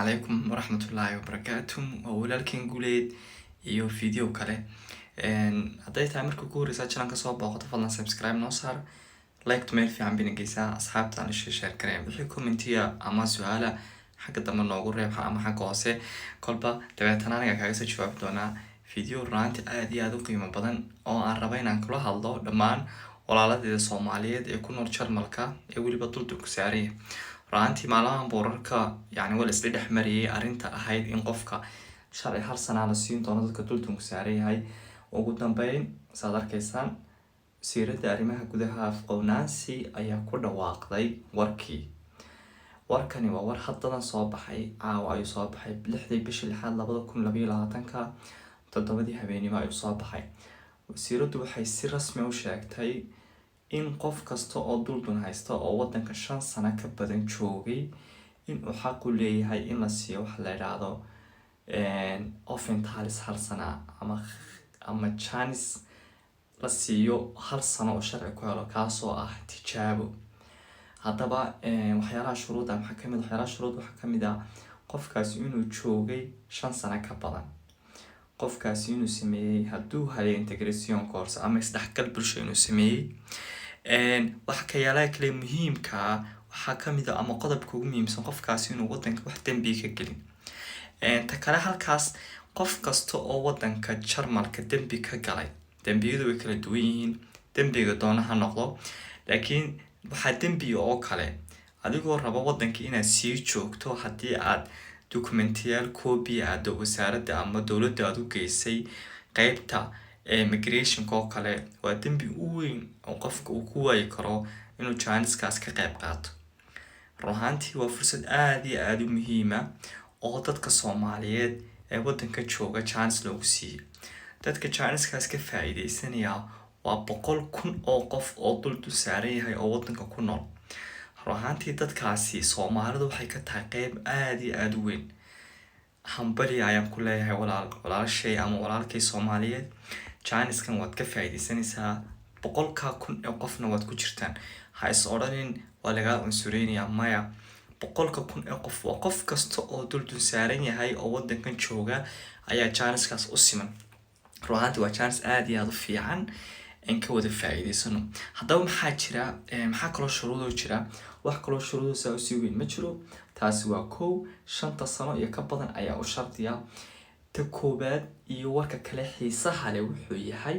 عليكم ورحمة الله وبركاته ولكن قوليد iyo video kale hadday tahay markii ugu horeysa channelka soo booqato fadlan subscribe noo saar like meel fiican bina geysaa asxaabtaan share kareen wixii commentiya ama su'aala xagga dambe noogu reeb ama xagga hoose kolba dabeetana aniga kaaga soo jawaabi doonaa video raanti aad iyo aad u qiimo badan oo aan rabo inaan kula hadlo dhammaan walaaladeeda Soomaaliyeed ee ku nool Jarmalka ee waliba dulka saaraya raanti maalahan boorarka yani wala isla dhexmariyay arinta ahayd in qofka sharci hal sana la siin doono dadka dulka saarayay ugu dambeyn saad arkaysaan wasiirada arrimaha gudaha Afqownansi ayaa ku dhawaaqday warkani waa war hadda soo baxay ay soo baxay 6 bishii 2022 todobadii habeenimo ay soo baxay wasiiradu waxay si rasmi u sheegtay in qof kasta oo duldan haysta oo wadanka 5 sano ka badan joogay in uu xaq u leeyahay in la siiyo wax la yiraahdo offentalis hal sana ama chance la siiyo hal sano oo sharci ku helo kaasoo ah tijaabo hadaba waxyaalaha shuruuda waxaa kamid ah qofkaas inuu joogay 5 sano ka badan qofkaas inuu sameeyay haduu helo integration course ama isdhexgal bulsho inuu sameeyay wax ka yaala kale muhiimka waxa kamid ah ama qodobka ugu muhiimsan qofkaas inuu wadanka wax dambi ka gelin ta kale halkaas qof kasta oo wadanka Jarmalka dambi ka galay dambiyadu way kala duwan yihiin dambiga doonaha noqdo laakiin waxa dambi oo kale adigoo rabo wadanka inaad sii joogto hadii aad documentiyal copy aad wasaaradda ama dawladda aad u geysay qaybta immigration ko kale waa dambi u weyn oo qofka uu ku waayay karo inuu chance-kaas ka qayb qaato ruuxantii waa fursad aad iyo aad u muhiim ah oo dadka Soomaaliyeed ee wadanka jooga chance loogu siiyo dadka chance-kaas ka faa'iideysanaya waa 100,000 oo qof oo dul saaran yahay oo wadanka ku nool ruuxantii dadkaasi Soomaalidu waxay ka tahay qayb aad iyo aad u weyn hambali ayaan ku leeyahay walaashay ama walaalkay Soomaaliyeed chance-kan waad ka faa'iideysanaysaa 100,000 oo qofna waad ku jirtaan ha is odhanin waa laga unsureynaya maya 100,000 oo qof waa qof kasta oo dul saaran yahay oo wadankan jooga ayaa chance-kaas u siman ruuxantii waa chance aad iyo aad u fiican in ka wada faa'iideysano hadaba maxaa kala shuruudo jira wax kala shuruudo saa si weyn ma jiro taasi waa 5 sano iyo ka badan ayaa u shartiya ta koobaad iyo warka kale xiisaha leh wuxuu yahay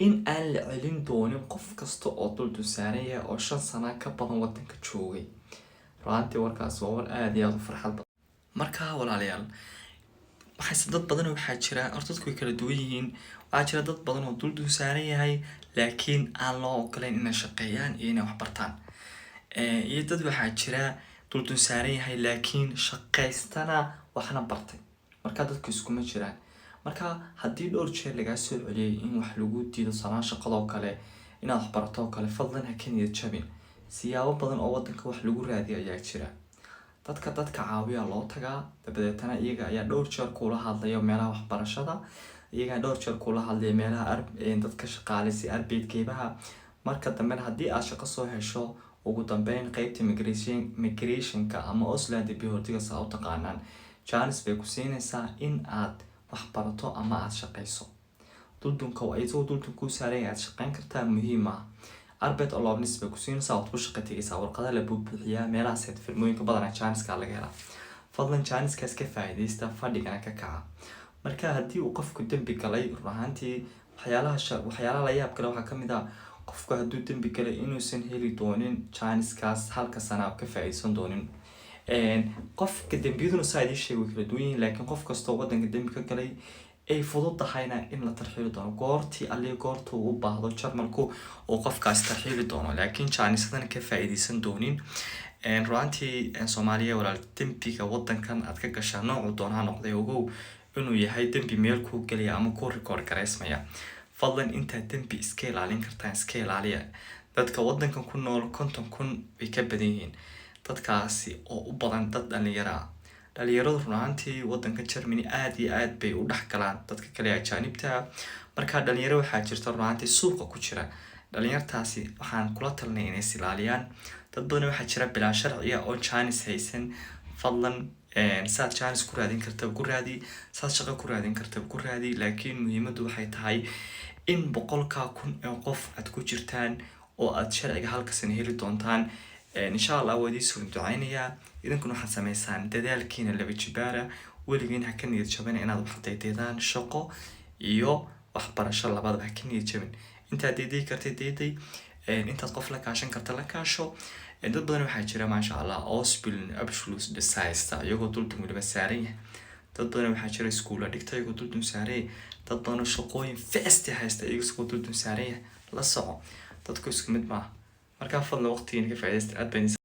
in aan la celin doonin qof kasta oo dul saaran yahay oo 5 sano ka badan wadanka joogay ruuxantii warkaas waa war aad iyo aad u farxad badan marka walaalayaal waxay dad badan waxaa jira dadku kala duwan yihiin waxaa jira dad badan oo dul saaran yahay laakiin aan loo ogolaan inay shaqeeyaan iyo inay wax bartaan iyo dad waxaa jira dul saaran yahay laakiin shaqeystana waxna bartay marka dadku isku ma jiraan marka hadii dhowr jeer laga soo celiyay in wax lagu diido sanad shaqado kale inaad wax barato kale fadlan ha ka niyad jabin siyaabo badan oo wadanka wax lagu raadiyo ayaa jira dadka caawiya loo tagaa dabadeetana iyaga ayaa dhowr jeer kula hadlayo meelaha waxbarashada iyaga dhowr jeer kula hadlayo meelaha dadka shaqaaleysi arbeedkeebaha marka dambe hadii aad shaqo soo hesho ugu dambeyn qaybta immigration-ka ama Ausland Behördiga saa u taqaanaan chance bay ku siinaysaa in aad wax barato ama aad shaqeyso dulka ku saaray aad shaqeyn kartaa muhiim ah arbeed allowance bay ku siinaysaa oo ku shaqeeyaysaa warqada la buuxiyaa meelaha set firmooyinka badan chance-ka laga helaa fadlan chance-kaas ka faa'iideysta fadhigana ka kaca marka hadii uu qofku dambi galay ruuxantii waxyaalaha la yaab kale waxa kamid ah qofku haduu dambi galay inuusan heli doonin chance-kaas halka sana ka faa'iideysan doonin qofka dambiyaduna saadii sheegay kala duwan yihiin laakiin qof kasta oo wadanka dambi ka galay ay fududahayna in la tarxiili doono goortuu u baahdo Jarmalku oo qofkaas tarxiili doono laakiin chance-adan ka faa'iideysan doonin ruuxantii Soomaaliya walaal dambiga wadankan aad ka gashaa nooc doona noqday ogow inuu yahay dambi meel ku galaya ama ku record gareysmaya fadlan inta dambi iska ilaalin kartaan iska ilaaliya dadka wadankan ku nool 50,000 way ka badan yihiin dadkaasi oo u badan dad dhalinyaradu ruuxantii wadanka Germany aad iyo aad bay u dhaxgalaan dadka kale ajaanibta marka dhalinyaro waxaa jirta ruuxantii suuqa ku jira dhalinyartaasi waxaan kula talnay inay ilaaliyaan dad badan waxaa jira bilaa sharci ah oo chance haysan fadlan saad chance ku raadin kartaba ku raadi, saad shaqo ku raadin kartaba ku raadi, laakiin muhiimaddu waxay tahay in 100,000 oo qof aad ku jirtaan oo aad sharciga halka sana heli doontaan. insha Allah waa idin soo ducaynayaa, idinkuna waxaad samaysaan dadaalkiina laba jibaara, weligiin ha ka niyad jabin inaad wax daydaydaan, shaqo iyo waxbarasho labadaba ha ka niyad jabin. intaad dayday kartay dayday, intaad qof la kaashan karta la kaasho. dad badan waxaa jira maasha Allah Ausbildung Abschluss haysta iyagoo dultan weliba saaran yahay. dad badan waxaa jira iskuulla dhigta iyagoo dultan saaran yahay. dad badan shaqooyin fast haysta iyagoo dultan saaran yahay. la soco dadku isku mid maaha. markaa fadlan waqtigiina ka faa'iidaysta, aad baan